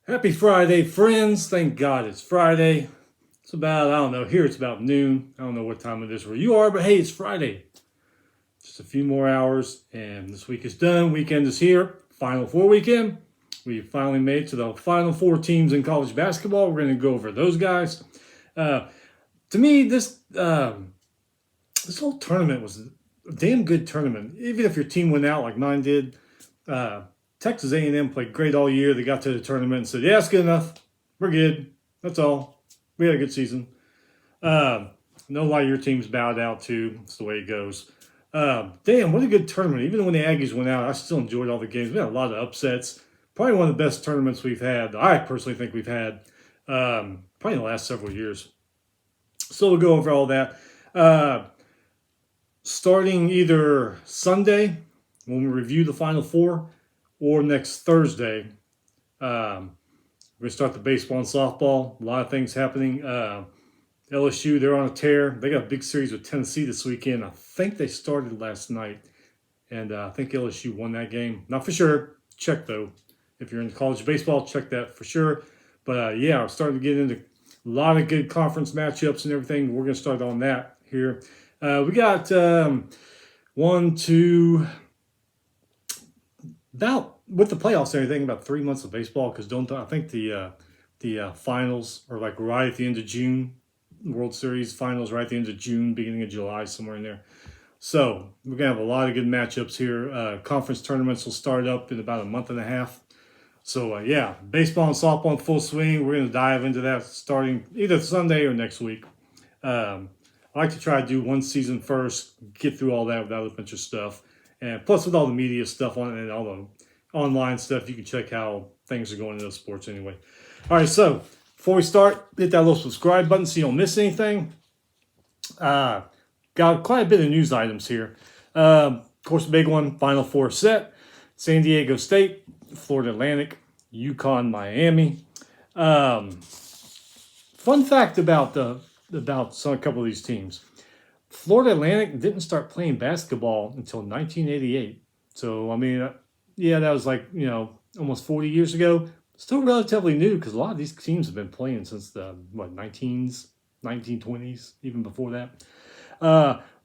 Happy Friday, friends. Thank God it's Friday. It's about, I don't know, here it's about noon. I don't know what time it is where you are, but hey, it's Friday. Just a few more hours, and this week is done. Weekend is here. Final Four weekend. We finally made it to the Final Four teams in college basketball. We're going to go over those guys. To me, this whole tournament was a damn good tournament. Even if your team went out like mine did, uh, Texas A&M played great all year. They got to the tournament and said, "Yeah, it's good enough. We're good. That's all. We had a good season." No lie, your team's bowed out too. It's the way it goes. Damn, what a good tournament. Even when the Aggies went out, I still enjoyed all the games. We had a lot of upsets. Probably one of the best tournaments we've had. I personally think we've had probably in the last several years. So we'll go over all that. Starting either Sunday when we review the Final Four or next Thursday. We're going to start the baseball and softball. A lot of things happening. LSU, they're on a tear. They got a big series with Tennessee this weekend. I think they started last night, and I think LSU won that game. Not for sure. Check, though. If you're in college baseball, check that for sure. But, yeah, we're starting to get into a lot of good conference matchups and everything. We're going to start on that here. We got about with the playoffs and everything, about 3 months of baseball, because don't I think the finals are like right at the end of June. World Series finals right at the end of June, beginning of July, somewhere in there. So we're gonna have a lot of good matchups here. Conference tournaments will start up in about a month and a half. So yeah, baseball and softball in full swing. We're gonna dive into that starting either Sunday or next week. I like to try to do one season first, get through all that without a bunch of stuff. And plus, with all the media stuff on it and all the online stuff, you can check how things are going in those sports anyway. All right, so before we start, hit that little subscribe button so you don't miss anything. Got quite a bit of news items here. Of course, the big one, Final Four set. San Diego State, Florida Atlantic, UConn, Miami. Fun fact about a couple of these teams. Florida Atlantic didn't start playing basketball until 1988. So, I mean, yeah, that was like, almost 40 years ago. Still relatively new because a lot of these teams have been playing since the, 1920s, even before that.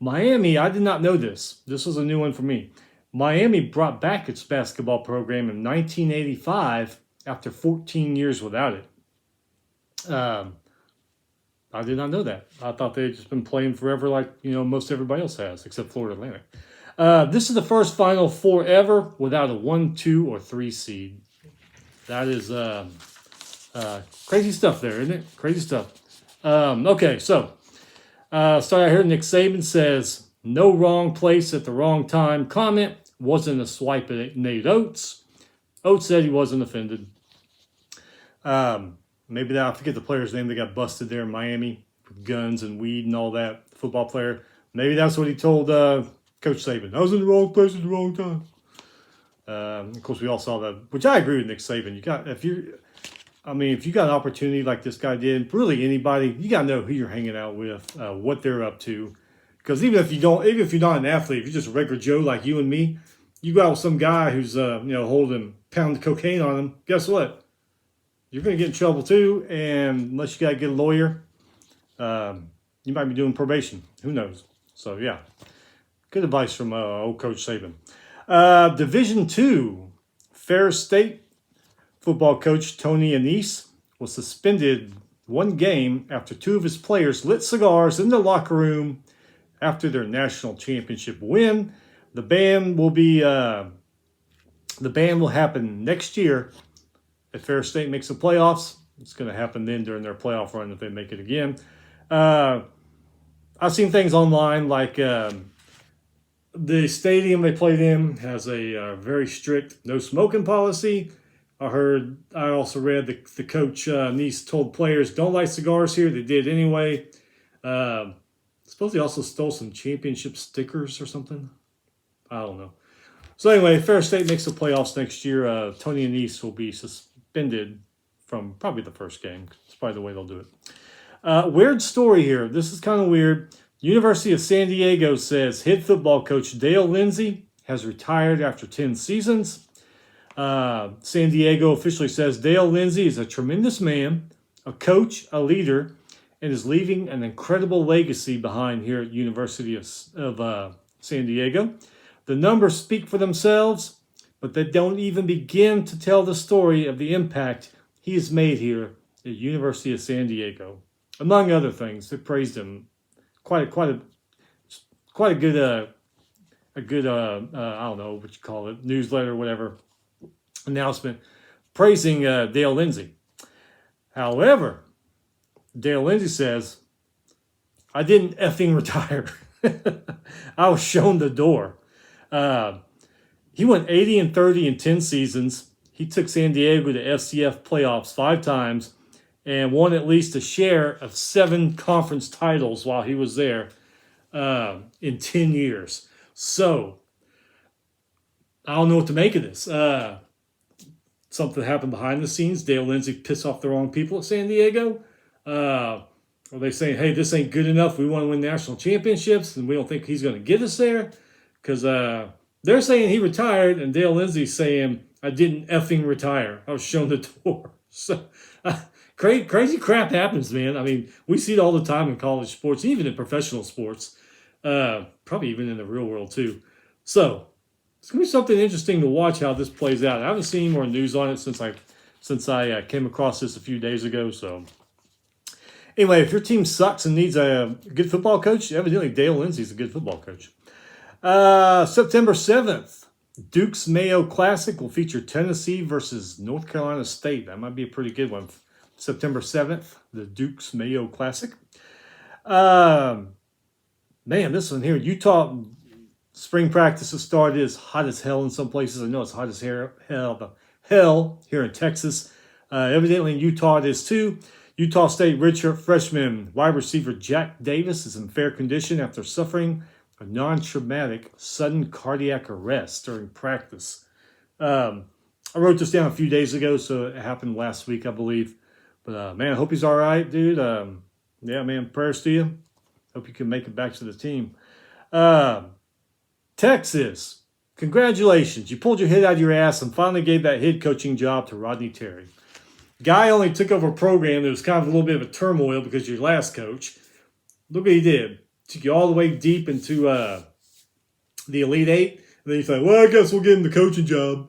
Miami, I did not know this. This was a new one for me. Miami brought back its basketball program in 1985 after 14 years without it. I did not know that. I thought they had just been playing forever like, most everybody else has, except Florida Atlantic. This is the first Final Four ever without a 1, 2, or 3 seed. That is crazy stuff there, isn't it? Crazy stuff. Okay, so start out here. Nick Saban says, "No wrong place at the wrong time." Comment wasn't a swipe at Nate Oates. Oates said he wasn't offended. Maybe I forget the player's name that got busted there in Miami with guns and weed and all that. Football player. Maybe that's what he told Coach Saban. I was in the wrong place at the wrong time. Of course, we all saw that, which I agree with Nick Saban. If you got an opportunity like this guy did, really anybody, you got to know who you're hanging out with, what they're up to. Because even if you're not an athlete, if you're just a regular Joe like you and me, you go out with some guy who's, holding a pound of cocaine on him, guess what? You're going to get in trouble too, and unless you got to get a lawyer, you might be doing probation. Who knows? So, yeah. Good advice from old Coach Saban. Division II, Ferris State football coach Tony Annese was suspended one game after 2 of his players lit cigars in the locker room after their national championship win. The ban will happen next year if Ferris State makes the playoffs. It's going to happen then during their playoff run if they make it again. I've seen things online like the stadium they played in has a very strict no smoking policy. I also read the coach Annese told players don't light cigars here. They did anyway. Suppose he also stole some championship stickers or something. I don't know. So anyway, if Ferris State makes the playoffs next year, Tony Annese will be suspended from probably the first game. It's probably the way they'll do it. Weird story here. This is kind of weird. University of San Diego says head football coach Dale Lindsey has retired after 10 seasons. San Diego officially says Dale Lindsey is a tremendous man, a coach, a leader, and is leaving an incredible legacy behind here at University of San Diego. The numbers speak for themselves, but they don't even begin to tell the story of the impact he has made here at University of San Diego. Among other things, they praised him quite a good I don't know what you call it, newsletter, whatever, announcement praising Dale Lindsey. However, Dale Lindsey says, I didn't effing retire. I was shown the door. He went 80-30 in 10 seasons. He took San Diego to FCS playoffs 5 times and won at least a share of 7 conference titles while he was there in 10 years. So, I don't know what to make of this. Something happened behind the scenes. Dale Lindsey pissed off the wrong people at San Diego. Are they saying, hey, this ain't good enough. We want to win national championships, and we don't think he's going to get us there? Because they're saying he retired, and Dale Lindsey's saying, I didn't effing retire. I was shown the door. So, crazy crap happens, man. I mean, we see it all the time in college sports, even in professional sports. Probably even in the real world, too. So, it's going to be something interesting to watch how this plays out. I haven't seen any more news on it since I came across this a few days ago. So, anyway, if your team sucks and needs a good football coach, evidently Dale Lindsey's a good football coach. September 7th, Duke's Mayo Classic will feature Tennessee versus North Carolina State. That might be a pretty good one. September 7th, the Duke's Mayo Classic. Man, this one here, Utah spring practice has started. It's hot as hell in some places. I know it's hot as hell here in Texas. Evidently in Utah it is too. Utah State redshirt freshman wide receiver Jack Davis is in fair condition after suffering a non-traumatic sudden cardiac arrest during practice. I wrote this down a few days ago, so it happened last week, I believe. But man, I hope he's all right, dude. Yeah, man, prayers to you. Hope you can make it back to the team. Texas, congratulations. You pulled your head out of your ass and finally gave that head coaching job to Rodney Terry. Guy only took over a program that was kind of a little bit of a turmoil because your last coach. Look what he did. Took you all the way deep into the Elite Eight. And then you say, well, I guess we'll give him the coaching job.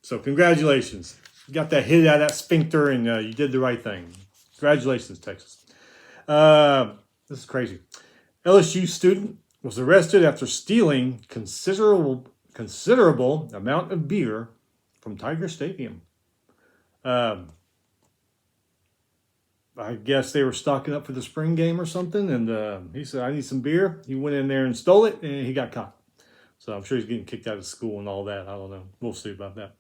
So congratulations. You got that head out of that sphincter and you did the right thing. Congratulations, Texas. This is crazy. LSU student was arrested after stealing considerable amount of beer from Tiger Stadium. I guess they were stocking up for the spring game or something, and he said, I need some beer. He went in there and stole it, and he got caught. So I'm sure he's getting kicked out of school and all that. I don't know. We'll see about that.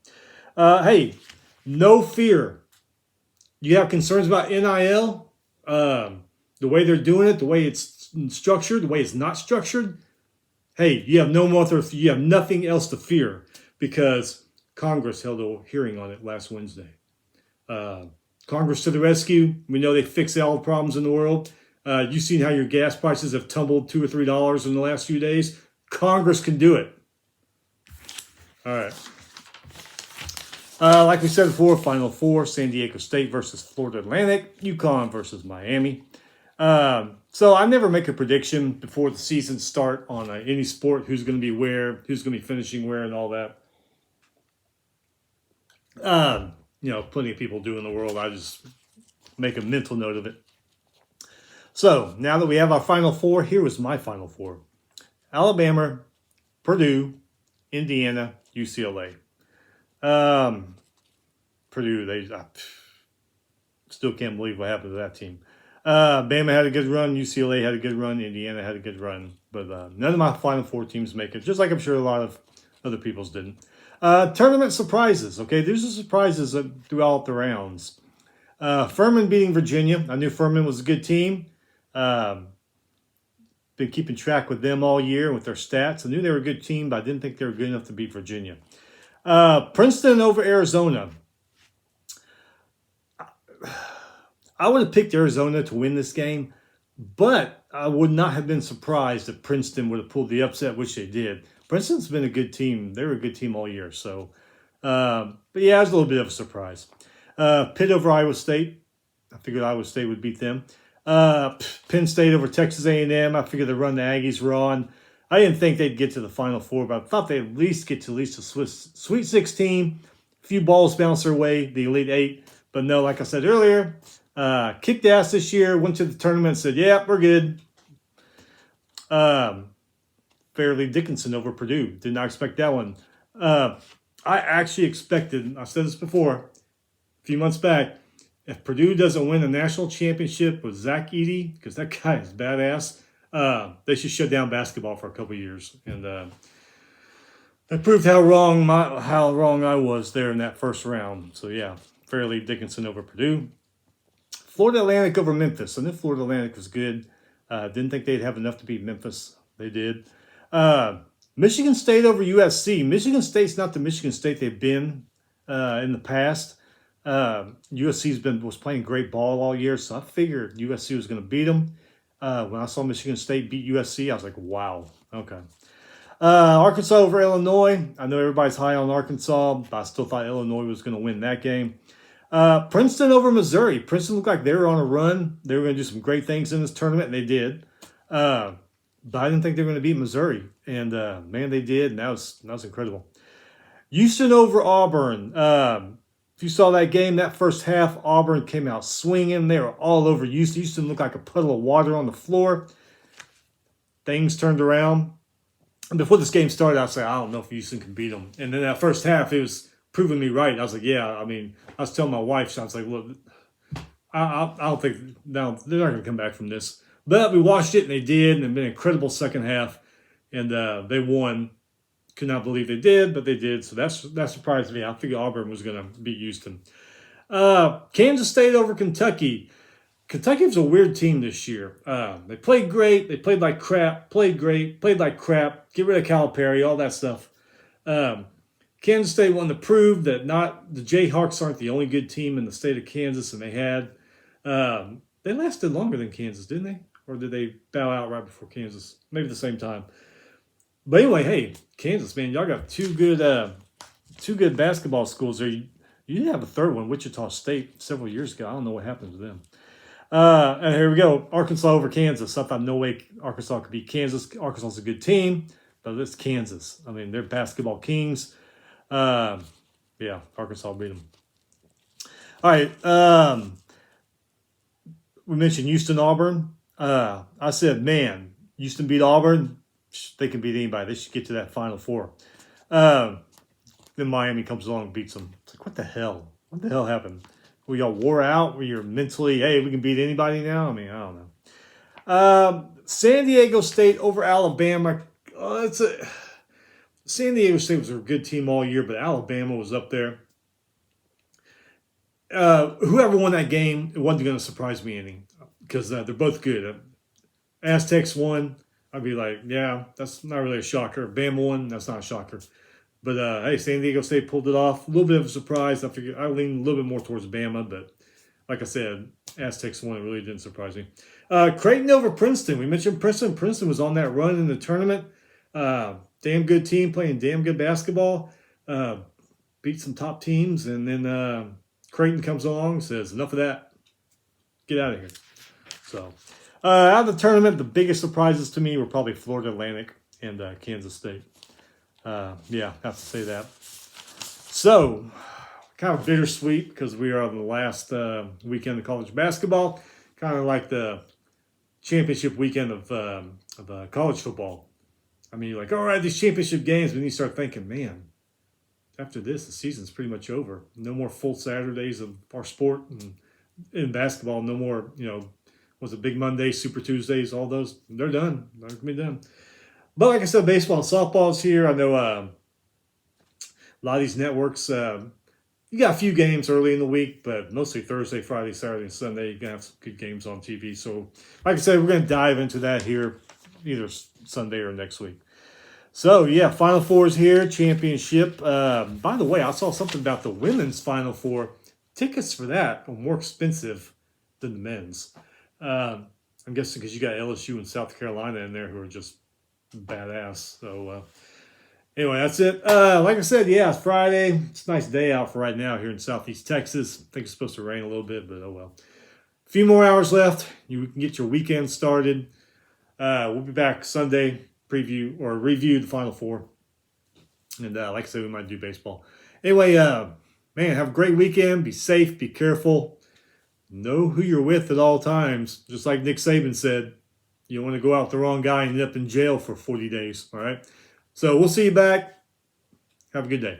Hey, no fear. You have concerns about NIL? The way they're doing it, the way it's structured, the way it's not structured? Hey, you have you have nothing else to fear because Congress held a hearing on it last Wednesday. Congress to the rescue. We know they fix all the problems in the world. You've seen how your gas prices have tumbled $2 or $3 in the last few days. Congress can do it. All right. Like we said before, Final Four, San Diego State versus Florida Atlantic, UConn versus Miami. So I never make a prediction before the season start on any sport, who's going to be where, who's going to be finishing where and all that. Plenty of people do in the world. I just make a mental note of it. So now that we have our Final Four, here was my Final Four. Alabama, Purdue, Indiana, UCLA. Purdue, I still can't believe what happened to that team. Bama had a good run, UCLA had a good run, Indiana had a good run. But none of my Final Four teams make it, just like I'm sure a lot of other people's didn't. Tournament surprises, okay? There's the surprises throughout the rounds. Furman beating Virginia. I knew Furman was a good team. Been keeping track with them all year with their stats. I knew they were a good team, but I didn't think they were good enough to beat Virginia. Princeton over Arizona. I would have picked Arizona to win this game, but I would not have been surprised if Princeton would have pulled the upset, which they did. Princeton's been a good team. They were a good team all year. So, but yeah, it was a little bit of a surprise. Pitt over Iowa State. I figured Iowa State would beat them. Penn State over Texas A&M. I figured the run the Aggies were on. I didn't think they'd get to the Final Four, but I thought they'd at least get to the Sweet 16. A few balls bounced their way, the Elite Eight. But no, like I said earlier, kicked ass this year, went to the tournament and said, yeah, we're good. Fairleigh Dickinson over Purdue. Did not expect that one. I actually expected, I said this before, a few months back, if Purdue doesn't win a national championship with Zach Edey, because that guy is badass, they should shut down basketball for a couple of years. And that proved how wrong I was there in that first round. So yeah, Fairleigh Dickinson over Purdue. Florida Atlantic over Memphis. I knew Florida Atlantic was good. Didn't think they'd have enough to beat Memphis. They did. Michigan State over USC. Michigan State's not the Michigan State they've been in the past. USC was playing great ball all year, so I figured USC was going to beat them. When I saw Michigan State beat USC, I was like, wow, okay. Arkansas over Illinois. I know everybody's high on Arkansas, but I still thought Illinois was going to win that game. Princeton over Missouri. Princeton looked like they were on a run. They were going to do some great things in this tournament, and they did. But I didn't think they were going to beat Missouri. And, man, they did, and that was incredible. Houston over Auburn. If you saw that game, that first half, Auburn came out swinging. They were all over Houston. Houston looked like a puddle of water on the floor. Things turned around. And before this game started, I said, I don't know if Houston can beat them. And then that first half, it was proving me right. I was like, yeah, I mean, I was telling my wife, I was like, look, I don't think, no, they're not going to come back from this. But we watched it, and they did, and it's been an incredible second half. And they won. Could not believe they did, but they did. So that surprised me. I figured Auburn was going to beat Houston. Kansas State over Kentucky. Kentucky was a weird team this year. They played great. They played like crap. Played great. Played like crap. Get rid of Calipari. All that stuff. Kansas State wanted to prove that the Jayhawks aren't the only good team in the state of Kansas, and they had. They lasted longer than Kansas, didn't they? Or did they bow out right before Kansas? Maybe at the same time. But anyway, hey, Kansas, man, y'all got two good basketball schools there. You did have a third one, Wichita State, several years ago. I don't know what happened to them. And here we go, Arkansas over Kansas. I thought no way Arkansas could beat Kansas. Arkansas is a good team, but it's Kansas. I mean, they're basketball kings. Yeah, Arkansas beat them. All right, we mentioned Houston, Auburn. I said, man, Houston beat Auburn. They can beat anybody. They should get to that Final Four. Then Miami comes along and beats them. It's like, what the hell? What the hell happened? We all wore out? Where you're mentally, hey, we can beat anybody now? I mean, I don't know. San Diego State over Alabama. San Diego State was a good team all year, but Alabama was up there. Whoever won that game, it wasn't going to surprise me any because they're both good. Aztecs won. I'd be like, yeah, that's not really a shocker. Bama won, that's not a shocker. But, hey, San Diego State pulled it off. A little bit of a surprise. I figured I leaned a little bit more towards Bama, but like I said, Aztecs won. It really didn't surprise me. Creighton over Princeton. We mentioned Princeton. Princeton was on that run in the tournament. Damn good team playing damn good basketball. Beat some top teams, and then Creighton comes along and says, enough of that. Get out of here. So, out of the tournament, the biggest surprises to me were probably Florida Atlantic and Kansas State. Yeah, have to say that. So, kind of bittersweet because we are on the last weekend of college basketball. Kind of like the championship weekend of college football. I mean, you're like, all right, these championship games, but then you start thinking, man, after this, the season's pretty much over. No more full Saturdays of our sport. And in basketball, no more, was it Big Monday, Super Tuesdays, all those? They're done. They're going to be done. But like I said, baseball and softball is here. I know a lot of these networks, you got a few games early in the week, but mostly Thursday, Friday, Saturday, and Sunday, you're going to have some good games on TV. So like I said, we're going to dive into that here either Sunday or next week. So, yeah, Final Four is here, championship. By the way, I saw something about the women's Final Four. Tickets for that are more expensive than the men's. I'm guessing because you got LSU and South Carolina in there who are just badass. So, Anyway, that's it. Like I said, yeah, it's Friday. It's a nice day out for right now here in Southeast Texas. I think it's supposed to rain a little bit, but oh well. A few more hours left. You can get your weekend started. We'll be back Sunday, preview or review the Final Four. And like I said, we might do baseball. Anyway, man, have a great weekend. Be safe. Be careful. Know who you're with at all times. Just like Nick Saban said, you don't want to go out with the wrong guy and end up in jail for 40 days. All right. So we'll see you back. Have a good day.